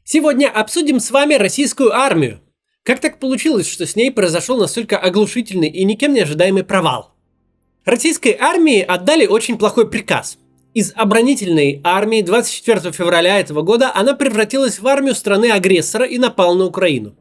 Сегодня обсудим с вами российскую армию. Как так получилось, что с ней произошел настолько оглушительный и никем не ожидаемый провал? Российской армии отдали очень плохой приказ. Из оборонительной армии 24 февраля этого года она превратилась в армию страны-агрессора и напала на Украину.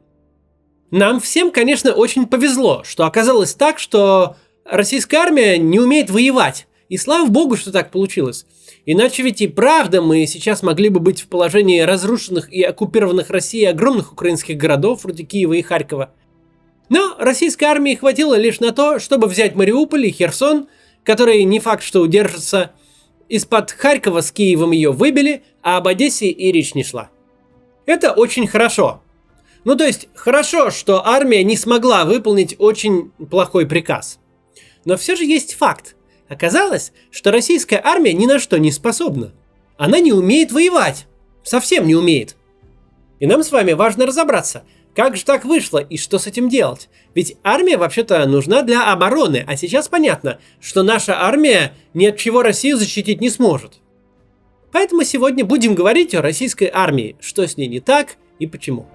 Нам всем, конечно, очень повезло, что оказалось так, что российская армия не умеет воевать. И слава богу, что так получилось. Иначе ведь и правда мы сейчас могли бы быть в положении разрушенных и оккупированных Россией огромных украинских городов, вроде Киева и Харькова. Но российской армии хватило лишь на то, чтобы взять Мариуполь и Херсон, которые не факт, что удержатся. Из-под Харькова с Киевом ее выбили, а об Одессе и речь не шла. Это очень хорошо. Ну то есть хорошо, что армия не смогла выполнить очень плохой приказ. Но все же есть факт. Оказалось, что российская армия ни на что не способна. Она не умеет воевать. Совсем не умеет. И нам с вами важно разобраться, как же так вышло и что с этим делать. Ведь армия вообще-то нужна для обороны, а сейчас понятно, что наша армия ни от чего Россию защитить не сможет. Поэтому сегодня будем говорить о российской армии, что с ней не так и почему.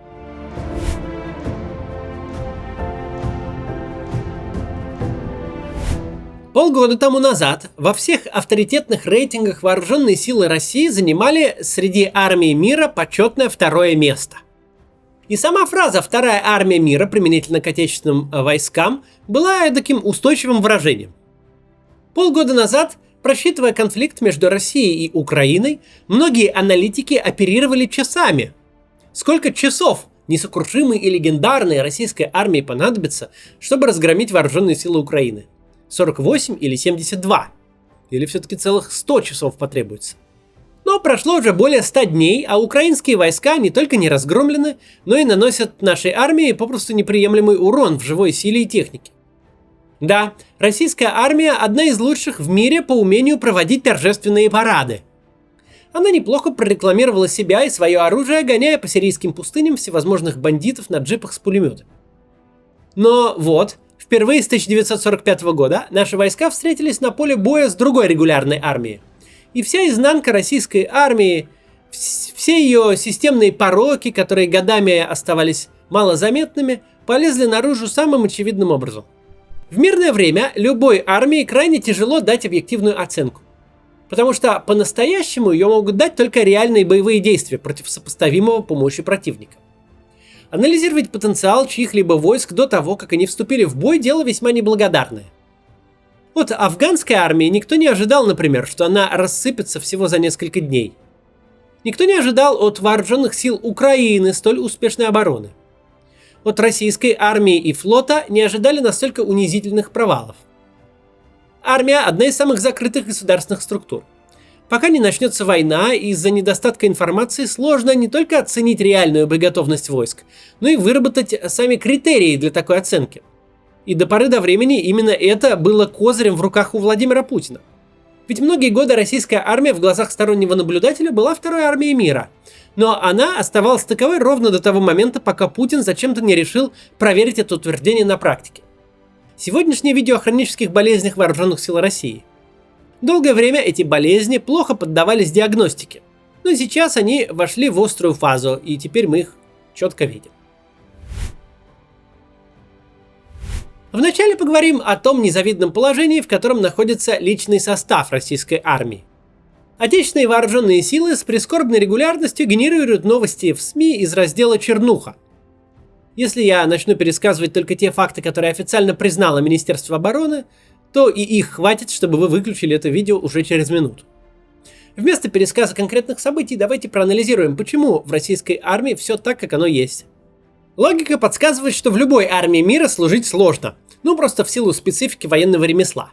Полгода тому назад во всех авторитетных рейтингах вооруженные силы России занимали среди армий мира почетное второе место. И сама фраза «вторая армия мира» применительно к отечественным войскам была таким устойчивым выражением. Полгода назад, просчитывая конфликт между Россией и Украиной, многие аналитики оперировали часами. Сколько часов несокрушимой и легендарной российской армии понадобится, чтобы разгромить вооруженные силы Украины? 48 или 72? Или все-таки целых 100 часов потребуется? Но прошло уже более 100 дней, а украинские войска не только не разгромлены, но и наносят нашей армии попросту неприемлемый урон в живой силе и технике. Да, российская армия одна из лучших в мире по умению проводить торжественные парады. Она неплохо прорекламировала себя и свое оружие, гоняя по сирийским пустыням всевозможных бандитов на джипах с пулеметами. Но вот, впервые с 1945 года наши войска встретились на поле боя с другой регулярной армией. И вся изнанка российской армии, все ее системные пороки, которые годами оставались малозаметными, полезли наружу самым очевидным образом. В мирное время любой армии крайне тяжело дать объективную оценку. Потому что по-настоящему ее могут дать только реальные боевые действия против сопоставимого по мощи противника. Анализировать потенциал чьих-либо войск до того, как они вступили в бой, дело весьма неблагодарное. От афганской армии никто не ожидал, например, что она рассыпется всего за несколько дней. Никто не ожидал от вооруженных сил Украины столь успешной обороны. От российской армии и флота не ожидали настолько унизительных провалов. Армия – одна из самых закрытых государственных структур. Пока не начнется война, из-за недостатка информации сложно не только оценить реальную боеготовность войск, но и выработать сами критерии для такой оценки. И до поры до времени именно это было козырем в руках у Владимира Путина. Ведь многие годы российская армия в глазах стороннего наблюдателя была второй армией мира. Но она оставалась таковой ровно до того момента, пока Путин зачем-то не решил проверить это утверждение на практике. Сегодняшнее видео о хронических болезнях вооруженных сил России. Долгое время эти болезни плохо поддавались диагностике, но сейчас они вошли в острую фазу, и теперь мы их четко видим. Вначале поговорим о том незавидном положении, в котором находится личный состав российской армии. Отечественные вооруженные силы с прискорбной регулярностью генерируют новости в СМИ из раздела «Чернуха». Если я начну пересказывать только те факты, которые официально признало Министерство обороны, то и их хватит, чтобы вы выключили это видео уже через минуту. Вместо пересказа конкретных событий давайте проанализируем, почему в российской армии все так, как оно есть. Логика подсказывает, что в любой армии мира служить сложно, просто в силу специфики военного ремесла.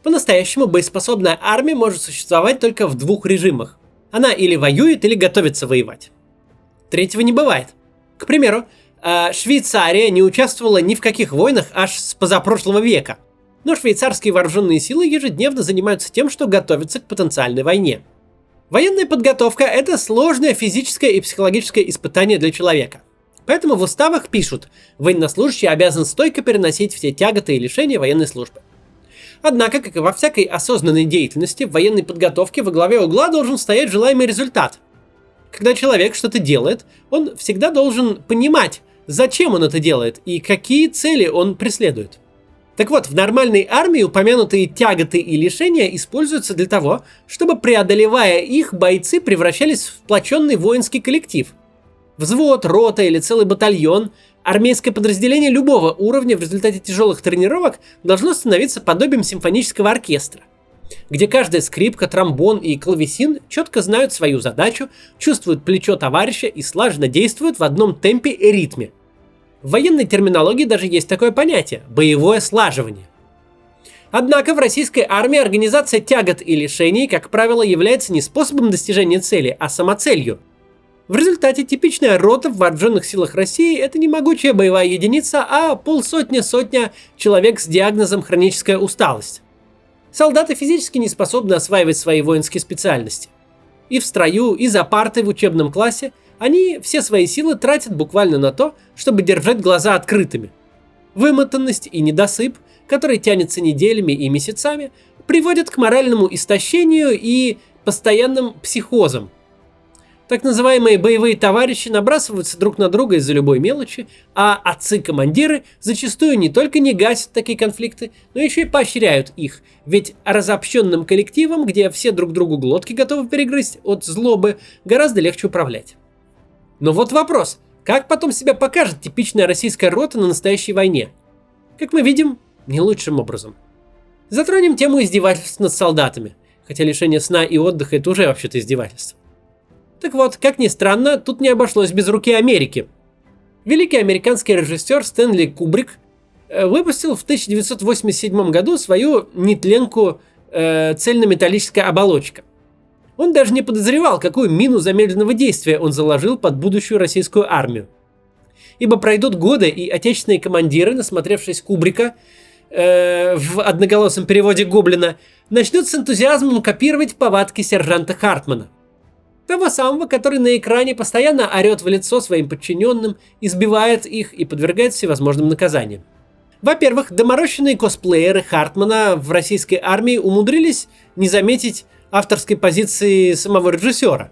По-настоящему боеспособная армия может существовать только в двух режимах. Она или воюет, или готовится воевать. Третьего не бывает. К примеру, Швейцария не участвовала ни в каких войнах аж с позапрошлого века. Но швейцарские вооруженные силы ежедневно занимаются тем, что готовятся к потенциальной войне. Военная подготовка – это сложное физическое и психологическое испытание для человека. Поэтому в уставах пишут: военнослужащий обязан стойко переносить все тяготы и лишения военной службы. Однако, как и во всякой осознанной деятельности, в военной подготовке во главе угла должен стоять желаемый результат. Когда человек что-то делает, он всегда должен понимать, зачем он это делает и какие цели он преследует. Так вот, в нормальной армии упомянутые тяготы и лишения используются для того, чтобы, преодолевая их, бойцы превращались в сплоченный воинский коллектив. Взвод, рота или целый батальон, армейское подразделение любого уровня в результате тяжелых тренировок должно становиться подобием симфонического оркестра, где каждая скрипка, тромбон и клавесин четко знают свою задачу, чувствуют плечо товарища и слаженно действуют в одном темпе и ритме. В военной терминологии даже есть такое понятие – боевое слаживание. Однако в российской армии организация тягот и лишений, как правило, является не способом достижения цели, а самоцелью. В результате типичная рота в вооруженных силах России – это не могучая боевая единица, а полсотня-сотня человек с диагнозом хроническая усталость. Солдаты физически не способны осваивать свои воинские специальности. И в строю, и за партой в учебном классе они все свои силы тратят буквально на то, чтобы держать глаза открытыми. Вымотанность и недосып, который тянется неделями и месяцами, приводят к моральному истощению и постоянным психозам. Так называемые боевые товарищи набрасываются друг на друга из-за любой мелочи, а отцы-командиры зачастую не только не гасят такие конфликты, но еще и поощряют их, ведь разобщенным коллективом, где все друг другу глотки готовы перегрызть от злобы, гораздо легче управлять. Но вот вопрос, как потом себя покажет типичная российская рота на настоящей войне? Как мы видим, не лучшим образом. Затронем тему издевательств над солдатами, хотя лишение сна и отдыха – это уже вообще-то издевательство. Так вот, как ни странно, тут не обошлось без руки Америки. Великий американский режиссер Стэнли Кубрик выпустил в 1987 году свою нетленку «Цельнометаллическая оболочка». Он даже не подозревал, какую мину замедленного действия он заложил под будущую российскую армию. Ибо пройдут годы, и отечественные командиры, насмотревшись Кубрика в одноголосом переводе Гоблина, начнут с энтузиазмом копировать повадки сержанта Хартмана. Того самого, который на экране постоянно орет в лицо своим подчиненным, избивает их и подвергает всевозможным наказаниям. Во-первых, доморощенные косплееры Хартмана в российской армии умудрились не заметить авторской позиции самого режиссера.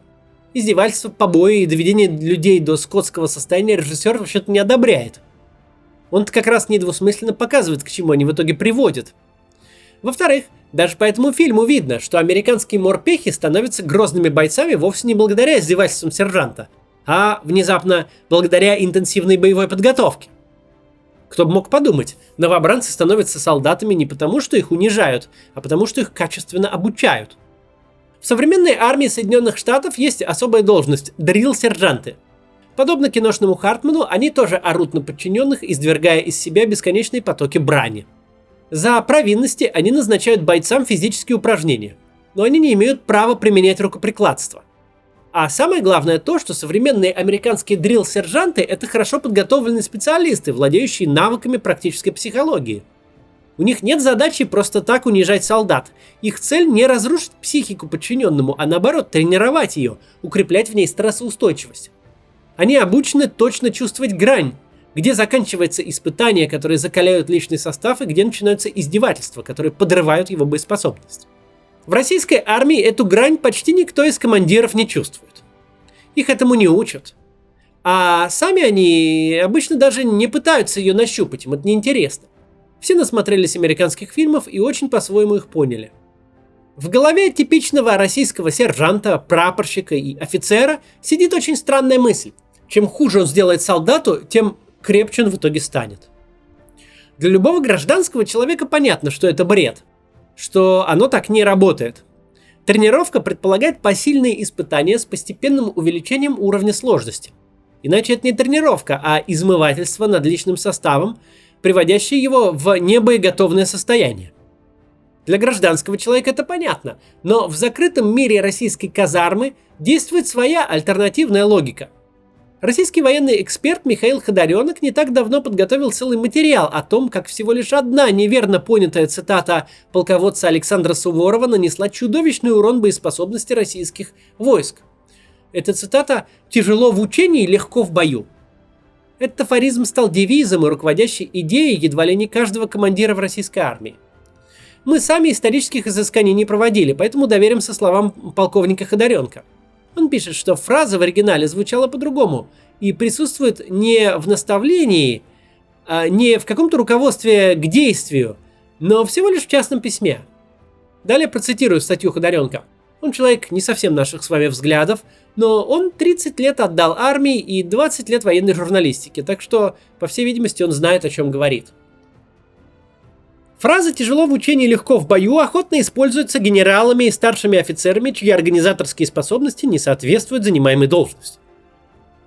Издевательства, побои и доведение людей до скотского состояния режиссер вообще-то не одобряет. Он-то как раз недвусмысленно показывает, к чему они в итоге приводят. Во-вторых, даже по этому фильму видно, что американские морпехи становятся грозными бойцами вовсе не благодаря издевательствам сержанта, а внезапно благодаря интенсивной боевой подготовке. Кто бы мог подумать, новобранцы становятся солдатами не потому, что их унижают, а потому, что их качественно обучают. В современной армии Соединенных Штатов есть особая должность – дрилл-сержанты. Подобно киношному Хартману, они тоже орут на подчиненных, извергая из себя бесконечные потоки брани. За провинности они назначают бойцам физические упражнения, но они не имеют права применять рукоприкладство. А самое главное то, что современные американские дрилл-сержанты – это хорошо подготовленные специалисты, владеющие навыками практической психологии. У них нет задачи просто так унижать солдат. Их цель не разрушить психику подчиненному, а наоборот тренировать ее, укреплять в ней стрессоустойчивость. Они обучены точно чувствовать грань, где заканчивается испытание, которые закаляют личный состав, и где начинаются издевательства, которые подрывают его боеспособность. В российской армии эту грань почти никто из командиров не чувствует. Их этому не учат. А сами они обычно даже не пытаются ее нащупать, им это неинтересно. Все насмотрелись американских фильмов и очень по-своему их поняли. В голове типичного российского сержанта, прапорщика и офицера сидит очень странная мысль. Чем хуже он сделает солдату, тем крепче он в итоге станет. Для любого гражданского человека понятно, что это бред, что оно так не работает. Тренировка предполагает посильные испытания с постепенным увеличением уровня сложности. Иначе это не тренировка, а измывательство над личным составом, приводящее его в небоеготовное состояние. Для гражданского человека это понятно, но в закрытом мире российской казармы действует своя альтернативная логика. Российский военный эксперт Михаил Ходоренок не так давно подготовил целый материал о том, как всего лишь одна неверно понятая цитата полководца Александра Суворова нанесла чудовищный урон боеспособности российских войск. Эта цитата «тяжело в учении, легко в бою». Этот афоризм стал девизом и руководящей идеей едва ли не каждого командира в российской армии. Мы сами исторических изысканий не проводили, поэтому доверимся словам полковника Ходоренка. Он пишет, что фраза в оригинале звучала по-другому и присутствует не в наставлении, не в каком-то руководстве к действию, но всего лишь в частном письме. Далее процитирую статью Ходоренка. Он человек не совсем наших с вами взглядов, но он 30 лет отдал армии и 20 лет военной журналистике, так что, по всей видимости, он знает, о чем говорит. Фраза «тяжело в учении, легко в бою» охотно используется генералами и старшими офицерами, чьи организаторские способности не соответствуют занимаемой должности.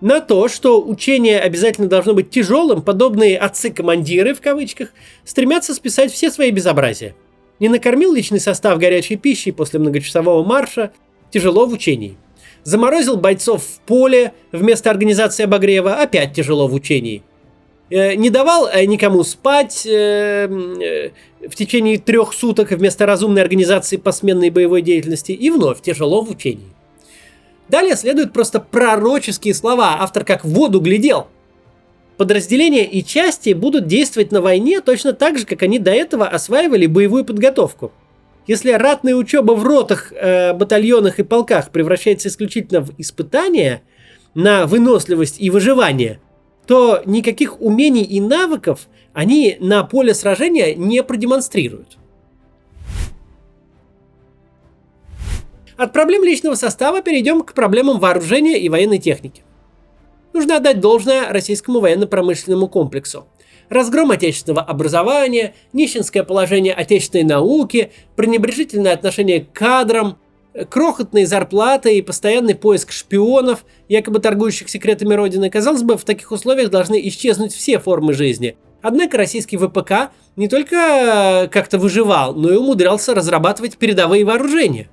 На то, что учение обязательно должно быть тяжелым, подобные «отцы-командиры» в кавычках стремятся списать все свои безобразия. Не накормил личный состав горячей пищей после многочасового марша, тяжело в учении. Заморозил бойцов в поле вместо организации обогрева, опять тяжело в учении. Не давал никому спать в течение 3 суток вместо разумной организации посменной боевой деятельности, и вновь тяжело в учении. Далее следуют просто пророческие слова, автор как в воду глядел. Подразделения и части будут действовать на войне точно так же, как они до этого осваивали боевую подготовку. Если ратная учеба в ротах, батальонах и полках превращается исключительно в испытания на выносливость и выживание, то никаких умений и навыков они на поле сражения не продемонстрируют. От проблем личного состава перейдем к проблемам вооружения и военной техники. Нужно отдать должное российскому военно-промышленному комплексу. Разгром отечественного образования, нищенское положение отечественной науки, пренебрежительное отношение к кадрам, крохотные зарплаты и постоянный поиск шпионов, якобы торгующих секретами Родины. Казалось бы, в таких условиях должны исчезнуть все формы жизни. Однако российский ВПК не только как-то выживал, но и умудрялся разрабатывать передовые вооружения.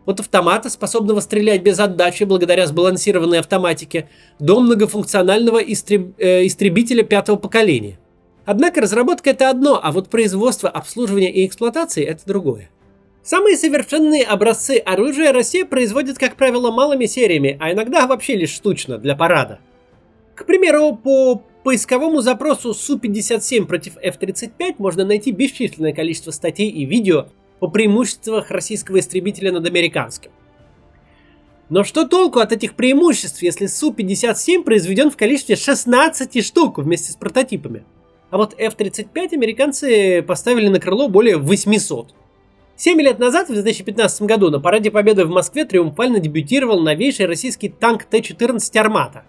От автомата, способного стрелять без отдачи благодаря сбалансированной автоматике, до многофункционального истребителя 5-го поколения. Однако разработка — это одно, а вот производство, обслуживание и эксплуатация — это другое. Самые совершенные образцы оружия Россия производит, как правило, малыми сериями, а иногда вообще лишь штучно, для парада. К примеру, по поисковому запросу Су-57 против F-35 можно найти бесчисленное количество статей и видео о преимуществах российского истребителя над американским. Но что толку от этих преимуществ, если Су-57 произведен в количестве 16 штук вместе с прототипами? А вот F-35 американцы поставили на крыло более 800. 7 лет назад, в 2015 году, на Параде Победы в Москве триумфально дебютировал новейший российский танк Т-14 «Армата».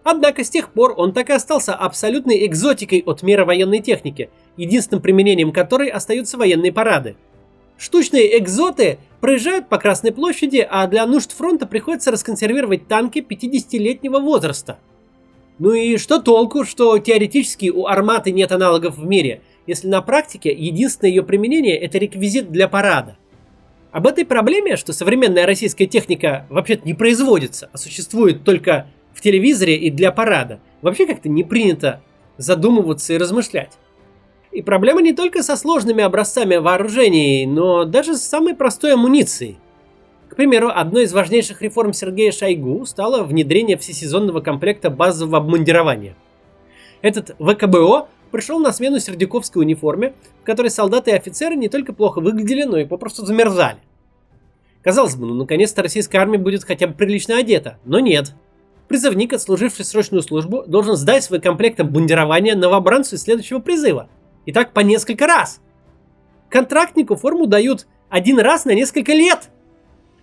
Однако с тех пор он так и остался абсолютной экзотикой от мира военной техники, единственным применением которой остаются военные парады. Штучные экзоты проезжают по Красной площади, а для нужд фронта приходится расконсервировать танки 50-летнего возраста. Ну и что толку, что теоретически у «Арматы» нет аналогов в мире, если на практике единственное ее применение — это реквизит для парада? Об этой проблеме, что современная российская техника вообще-то не производится, а существует только в телевизоре и для парада, вообще как-то не принято задумываться и размышлять. И проблема не только со сложными образцами вооружений, но даже с самой простой амуницией. К примеру, одной из важнейших реформ Сергея Шойгу стало внедрение всесезонного комплекта базового обмундирования. Этот ВКБО пришел на смену сердюковской униформе, в которой солдаты и офицеры не только плохо выглядели, но и попросту замерзали. Казалось бы, наконец-то российская армия будет хотя бы прилично одета, но нет. Призывник, отслуживший срочную службу, должен сдать свой комплект обмундирования новобранцу из следующего призыва. И так по несколько раз. Контрактнику форму дают один раз на несколько лет.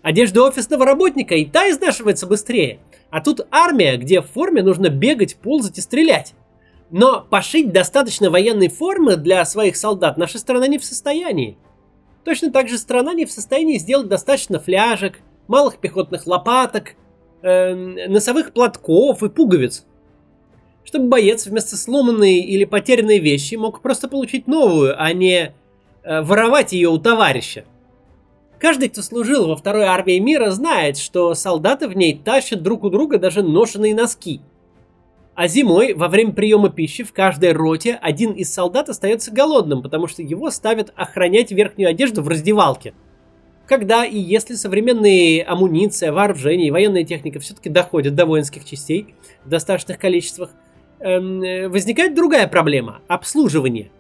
Одежда офисного работника и та изнашивается быстрее. А тут армия, где в форме нужно бегать, ползать и стрелять. Но пошить достаточно военной формы для своих солдат наша страна не в состоянии. Точно так же страна не в состоянии сделать достаточно фляжек, малых пехотных лопаток, носовых платков и пуговиц, чтобы боец вместо сломанной или потерянной вещи мог просто получить новую, а не воровать ее у товарища. Каждый, кто служил во второй армии мира, знает, что солдаты в ней тащат друг у друга даже ношеные носки. А зимой, во время приема пищи, в каждой роте один из солдат остается голодным, потому что его ставят охранять верхнюю одежду в раздевалке. Когда и если современные амуниция, вооружение и военная техника все-таки доходят до воинских частей в достаточных количествах, возникает другая проблема – обслуживание.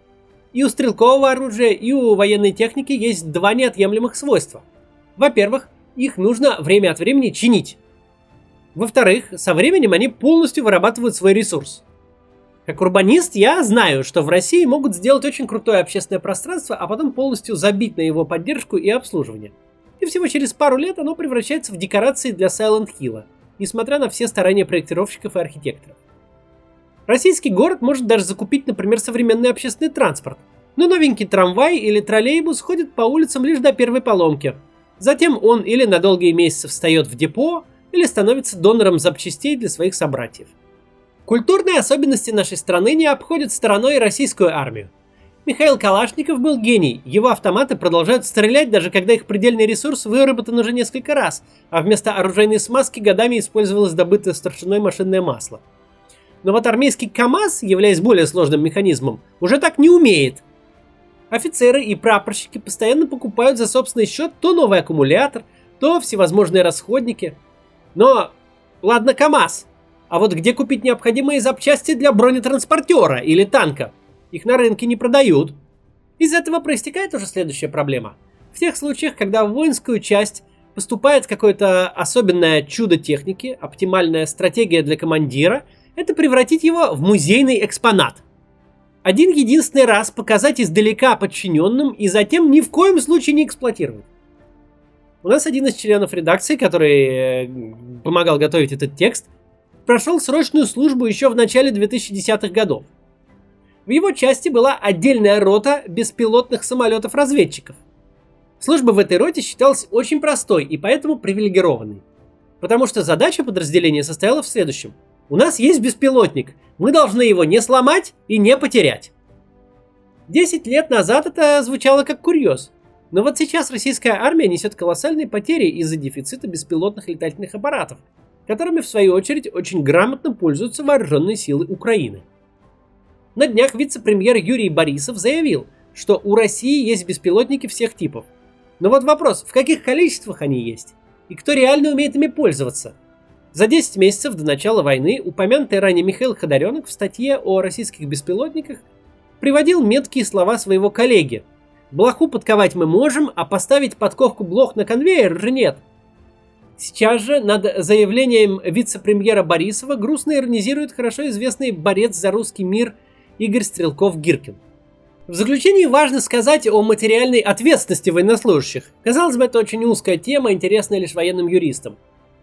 И у стрелкового оружия, и у военной техники есть два неотъемлемых свойства. Во-первых, их нужно время от времени чинить. Во-вторых, со временем они полностью вырабатывают свой ресурс. Как урбанист я знаю, что в России могут сделать очень крутое общественное пространство, а потом полностью забить на его поддержку и обслуживание. И всего через пару лет оно превращается в декорации для Silent Hill'а, несмотря на все старания проектировщиков и архитекторов. Российский город может даже закупить, например, современный общественный транспорт, но новенький трамвай или троллейбус ходит по улицам лишь до первой поломки. Затем он или на долгие месяцы встает в депо, или становится донором запчастей для своих собратьев. Культурные особенности нашей страны не обходят стороной российскую армию. Михаил Калашников был гений, его автоматы продолжают стрелять, даже когда их предельный ресурс выработан уже несколько раз, а вместо оружейной смазки годами использовалось добытое старшиной машинное масло. Но вот армейский КАМАЗ, являясь более сложным механизмом, уже так не умеет. Офицеры и прапорщики постоянно покупают за собственный счет то новый аккумулятор, то всевозможные расходники. Но, ладно, КАМАЗ, а вот где купить необходимые запчасти для бронетранспортера или танка? Их на рынке не продают. Из этого проистекает уже следующая проблема. В тех случаях, когда в воинскую часть поступает какое-то особенное чудо техники, оптимальная стратегия для командира, это превратить его в музейный экспонат. Один единственный раз показать издалека подчиненным и затем ни в коем случае не эксплуатировать. У нас один из членов редакции, который помогал готовить этот текст, прошел срочную службу еще в начале 2010-х годов. В его части была отдельная рота беспилотных самолетов-разведчиков. Служба в этой роте считалась очень простой и поэтому привилегированной. Потому что задача подразделения состояла в следующем. У нас есть беспилотник, мы должны его не сломать и не потерять. 10 лет назад это звучало как курьез. Но вот сейчас российская армия несет колоссальные потери из-за дефицита беспилотных летательных аппаратов, которыми в свою очередь очень грамотно пользуются вооруженные силы Украины. На днях вице-премьер Юрий Борисов заявил, что у России есть беспилотники всех типов. Но вот вопрос, в каких количествах они есть? И кто реально умеет ими пользоваться? За 10 месяцев до начала войны упомянутый ранее Михаил Ходоренок в статье о российских беспилотниках приводил меткие слова своего коллеги. «Блоху подковать мы можем, а поставить подковку блох на конвейер же нет». Сейчас же над заявлением вице-премьера Борисова грустно иронизирует хорошо известный борец за русский мир Игорь Стрелков-Гиркин. В заключении важно сказать о материальной ответственности военнослужащих. Казалось бы, это очень узкая тема, интересная лишь военным юристам.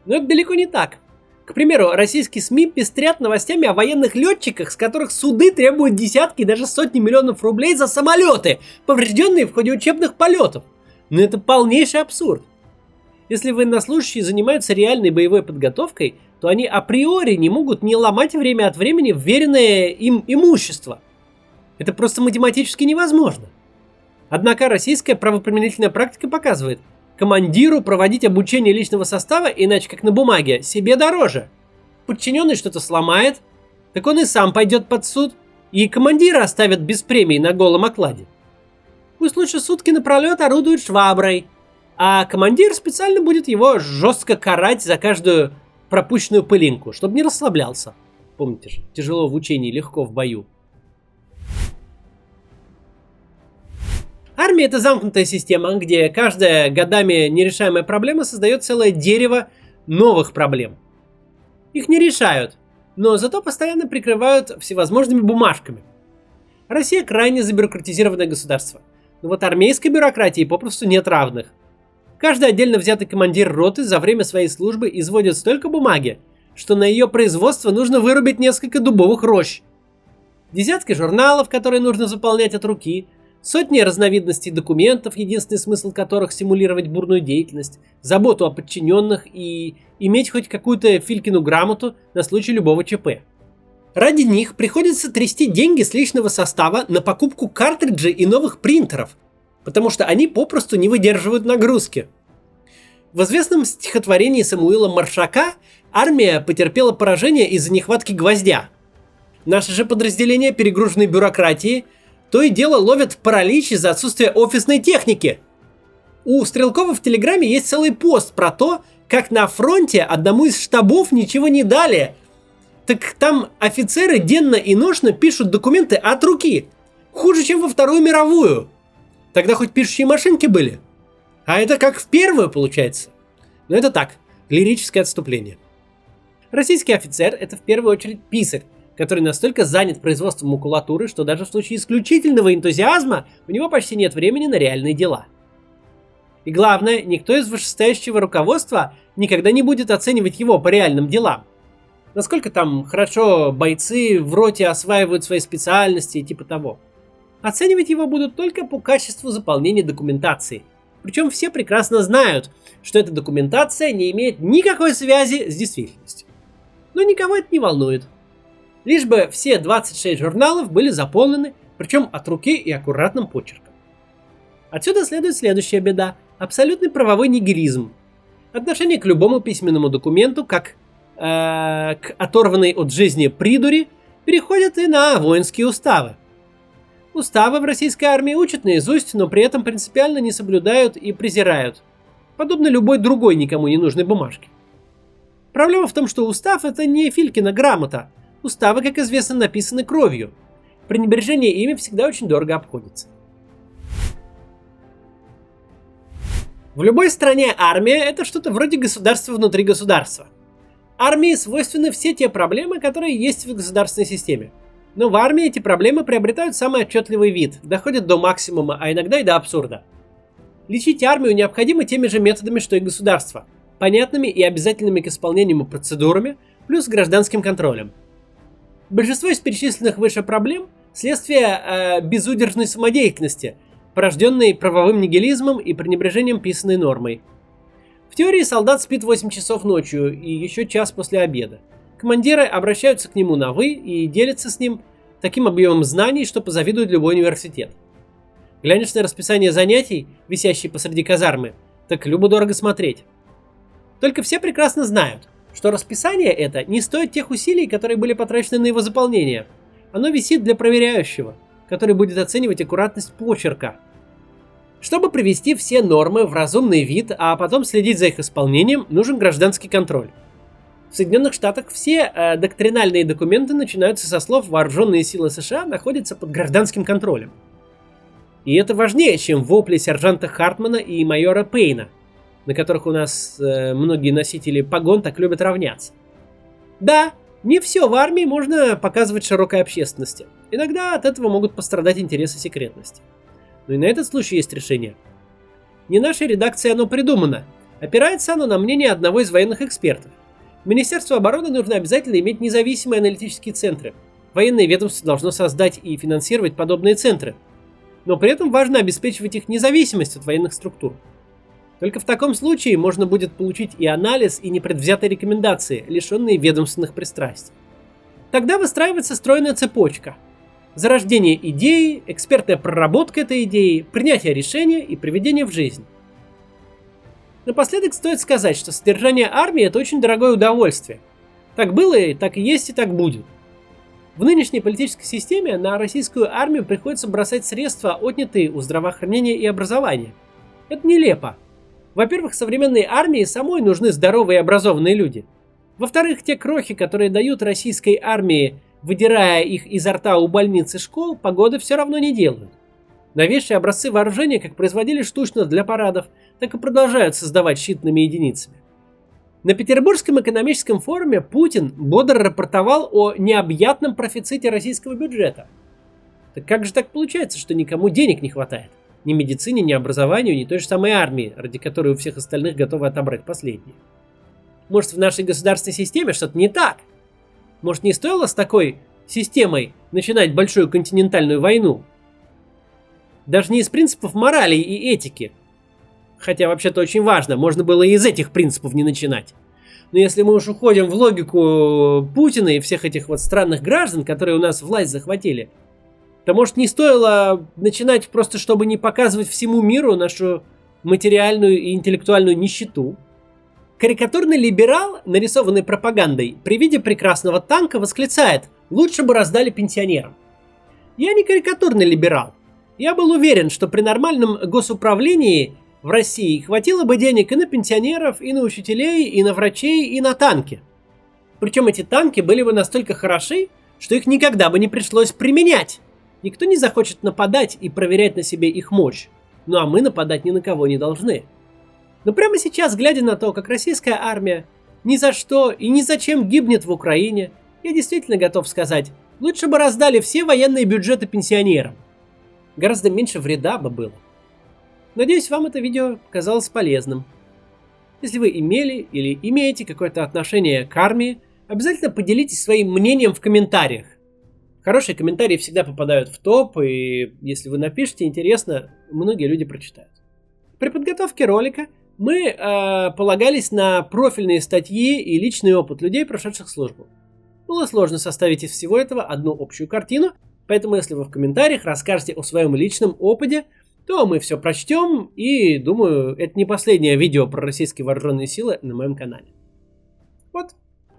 Но это далеко не так. К примеру, российские СМИ пестрят новостями о военных летчиках, с которых суды требуют десятки и даже сотни миллионов рублей за самолеты, поврежденные в ходе учебных полетов. Но это полнейший абсурд. Если военнослужащие занимаются реальной боевой подготовкой, то они априори не могут не ломать время от времени вверенное им имущество. Это просто математически невозможно. Однако российская правоприменительная практика показывает, командиру проводить обучение личного состава, иначе как на бумаге, себе дороже. Подчиненный что-то сломает, так он и сам пойдет под суд, и командира оставят без премии на голом окладе. Пусть лучше сутки напролет орудует шваброй, а командир специально будет его жестко карать за каждую пропущенную пылинку, чтобы не расслаблялся. Помните же, тяжело в учении, легко в бою. Армия — это замкнутая система, где каждая годами нерешаемая проблема создает целое дерево новых проблем. Их не решают, но зато постоянно прикрывают всевозможными бумажками. Россия крайне забюрократизированное государство, но вот армейской бюрократии попросту нет равных. Каждый отдельно взятый командир роты за время своей службы изводит столько бумаги, что на ее производство нужно вырубить несколько дубовых рощ. Десятки журналов, которые нужно заполнять от руки, сотни разновидностей документов, единственный смысл которых симулировать бурную деятельность, заботу о подчиненных и иметь хоть какую-то Филькину грамоту на случай любого ЧП. Ради них приходится трясти деньги с личного состава на покупку картриджей и новых принтеров, потому что они попросту не выдерживают нагрузки. В известном стихотворении Самуила Маршака армия потерпела поражение из-за нехватки гвоздя. Наши же подразделения перегруженной бюрократией то и дело ловят паралич из-за отсутствия офисной техники. У Стрелкова в Телеграме есть целый пост про то, как на фронте одному из штабов ничего не дали. Так там офицеры денно и ношно пишут документы от руки. Хуже, чем во Вторую мировую. Тогда хоть пишущие машинки были. А это как в Первую получается. Но это так, лирическое отступление. Российский офицер – это в первую очередь писарь, который настолько занят производством макулатуры, что даже в случае исключительного энтузиазма у него почти нет времени на реальные дела. И главное, никто из вышестоящего руководства никогда не будет оценивать его по реальным делам. Насколько там хорошо бойцы в роте осваивают свои специальности и типа того. Оценивать его будут только по качеству заполнения документации. Причем все прекрасно знают, что эта документация не имеет никакой связи с действительностью. Но никого это не волнует. Лишь бы все 26 журналов были заполнены, причем от руки и аккуратным почерком. Отсюда следует следующая беда – абсолютный правовой нигилизм. Отношение к любому письменному документу, как к оторванной от жизни придури, переходит и на воинские уставы. Уставы в российской армии учат наизусть, но при этом принципиально не соблюдают и презирают, подобно любой другой никому не нужной бумажке. Проблема в том, что устав – это не Филькина грамота. Уставы, как известно, написаны кровью. Пренебрежение ими всегда очень дорого обходится. В любой стране армия – это что-то вроде государства внутри государства. Армии свойственны все те проблемы, которые есть в государственной системе. Но в армии эти проблемы приобретают самый отчетливый вид, доходят до максимума, а иногда и до абсурда. Лечить армию необходимо теми же методами, что и государство, понятными и обязательными к исполнению процедурами, плюс гражданским контролем. Большинство из перечисленных выше проблем – следствие безудержной самодеятельности, порожденной правовым нигилизмом и пренебрежением писанной нормой. В теории солдат спит 8 часов ночью и еще час после обеда. Командиры обращаются к нему на «вы» и делятся с ним таким объемом знаний, что позавидует любой университет. Глянешь на расписание занятий, висящие посреди казармы, так любо-дорого смотреть. Только все прекрасно знают, что расписание это не стоит тех усилий, которые были потрачены на его заполнение. Оно висит для проверяющего, который будет оценивать аккуратность почерка. Чтобы привести все нормы в разумный вид, а потом следить за их исполнением, нужен гражданский контроль. В Соединенных Штатах все доктринальные документы начинаются со слов «Вооруженные силы США находятся под гражданским контролем». И это важнее, чем вопли сержанта Хартмана и майора Пейна, на которых у нас многие носители погон так любят равняться. Да, не все в армии можно показывать широкой общественности. Иногда от этого могут пострадать интересы секретности. Но и на этот случай есть решение. Не нашей редакцией оно придумано. Опирается оно на мнение одного из военных экспертов. Министерству обороны нужно обязательно иметь независимые аналитические центры. Военное ведомство должно создать и финансировать подобные центры. Но при этом важно обеспечивать их независимость от военных структур. Только в таком случае можно будет получить и анализ, и непредвзятые рекомендации, лишенные ведомственных пристрастий. Тогда выстраивается стройная цепочка. Зарождение идеи, экспертная проработка этой идеи, принятие решения и приведение в жизнь. Напоследок стоит сказать, что содержание армии – это очень дорогое удовольствие. Так было, так и есть, и так будет. В нынешней политической системе на российскую армию приходится бросать средства, отнятые у здравоохранения и образования. Это нелепо. Во-первых, современной армии самой нужны здоровые и образованные люди. Во-вторых, те крохи, которые дают российской армии, выдирая их изо рта у больниц и школ, погоды все равно не делают. Новейшие образцы вооружения как производили штучно для парадов, так и продолжают создавать считанными единицами. На Петербургском экономическом форуме Путин бодро рапортовал о необъятном профиците российского бюджета. Так как же так получается, что никому денег не хватает? Ни медицине, ни образованию, ни той же самой армии, ради которой у всех остальных готовы отобрать последние. Может, в нашей государственной системе что-то не так? Может, не стоило с такой системой начинать большую континентальную войну? Даже не из принципов морали и этики. Хотя вообще-то очень важно, можно было и из этих принципов не начинать. Но если мы уж уходим в логику Путина и всех этих вот странных граждан, которые у нас власть захватили, то, может, не стоило начинать просто, чтобы не показывать всему миру нашу материальную и интеллектуальную нищету? Карикатурный либерал, нарисованный пропагандой, при виде прекрасного танка восклицает: «Лучше бы раздали пенсионерам». Я не карикатурный либерал. Я был уверен, что при нормальном госуправлении в России хватило бы денег и на пенсионеров, и на учителей, и на врачей, и на танки. Причем эти танки были бы настолько хороши, что их никогда бы не пришлось применять. Никто не захочет нападать и проверять на себе их мощь. Ну а мы нападать ни на кого не должны. Но прямо сейчас, глядя на то, как российская армия ни за что и ни зачем гибнет в Украине, я действительно готов сказать, лучше бы раздали все военные бюджеты пенсионерам. Гораздо меньше вреда бы было. Надеюсь, вам это видео показалось полезным. Если вы имели или имеете какое-то отношение к армии, обязательно поделитесь своим мнением в комментариях. Хорошие комментарии всегда попадают в топ, и если вы напишите интересно, многие люди прочитают. При подготовке ролика мы полагались на профильные статьи и личный опыт людей, прошедших службу. Было сложно составить из всего этого одну общую картину, поэтому если вы в комментариях расскажете о своем личном опыте, то мы все прочтем, и, думаю, это не последнее видео про российские вооруженные силы на моем канале. Вот.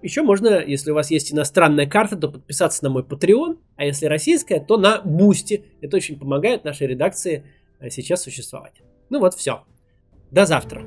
Еще можно, если у вас есть иностранная карта, то подписаться на мой Patreon, а если российская, то на Boosty. Это очень помогает нашей редакции сейчас существовать. Ну вот, все. До завтра.